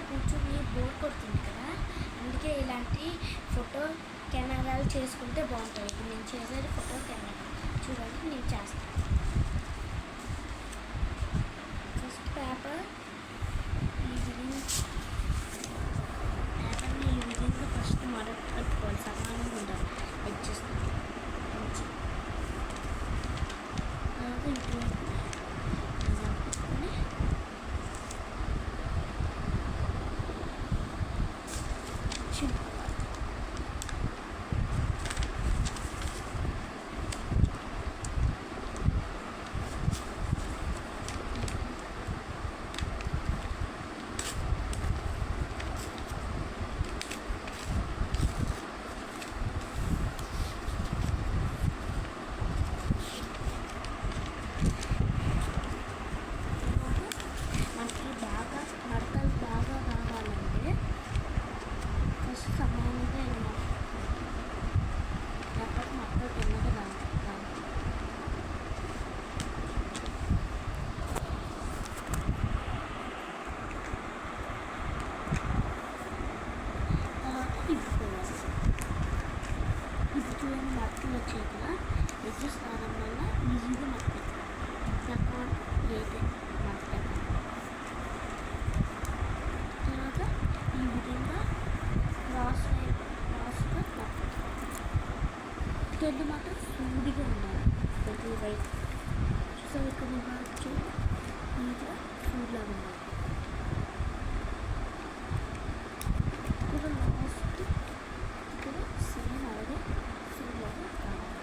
కూర్చొని బోర్ కొడుతుంది కదా, అందుకే ఇలాంటి ఫోటో కెమెరాలు చేసుకుంటే బాగుంటుంది. నేను చేసేది ఫోటో కెమెరా, చూడండి నేను చేస్తాను. ఫస్ట్ పేపర్ని ఈ విధంగా ఫస్ట్ మడత కట్టుకోవాలి, సమానంగా ఉండాలి వచ్చేస్తుంది. తర్వాత ఇటువంటి మట్టలు వచ్చాయి కదా, ఎగ్గు స్నానం వల్ల ఈజీగా మట్ట ఏదే మట్ట. తర్వాత ఈ విధంగా క్రాస్గా రెండు మాత్రం సూడిగా ఉండాలి. ప్రతి వైపు చూసారు ఇక్కడ మార్చు నీట్గా సూడిలాగా ఉండాలి. ఇక్కడ లాస్ట్ ఇక్కడ సేమ్ అలాగే సూడిలాగా కావాలి.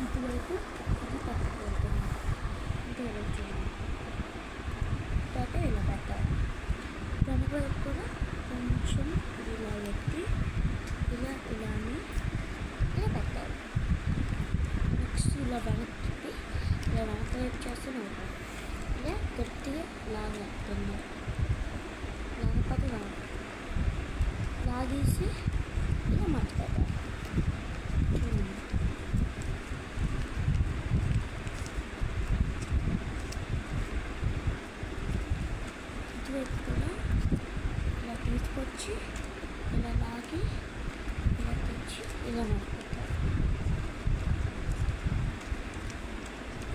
ఇటువైపు ఇది పట్టుకుంటుంది, ఇది ఎలా చేయాలి, తర్వాత ఇలా పెట్టాలి. వెనకవైపు కూడా కొంచెం ఇలా ఎత్తి ఇలానే ఇలా పెట్టాలి. నెక్స్ట్ ఇలా వెనక్కి ఇలా వెనక వైపు చేస్తూనే ఉంటాం. ఇలా గట్టిగా లాగేస్తుంది, లేకపోతే లాగేసి ఇలా మట్టి పెట్టాలి. ఇటువైపు కూడా ఇలా తీసుకొచ్చి ఇలా లాగి ఇలా తెచ్చి ఇలా మట్టుకుంటారు.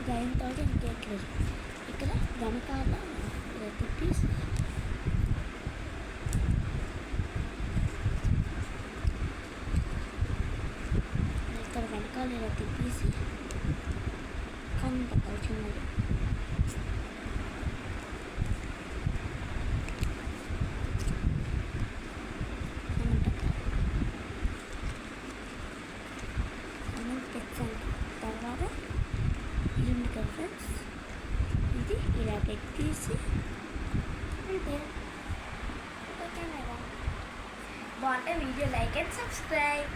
ఇది అయిన తర్వాత ఇంకేట్లేదు. ఇక్కడ వెనకాల ఇలా తిప్పేసి ఇక్కడ వెనకాల ఇలా తిప్పేసి కన్ను పెట్టాలి చిన్నది. తర్వాత ఇది ఫ్రెండ్స్, ఇది ఇలా పెట్టేసి అంటే బాగుంటే వీడియో లైక్ అండ్ సబ్స్క్రైబ్.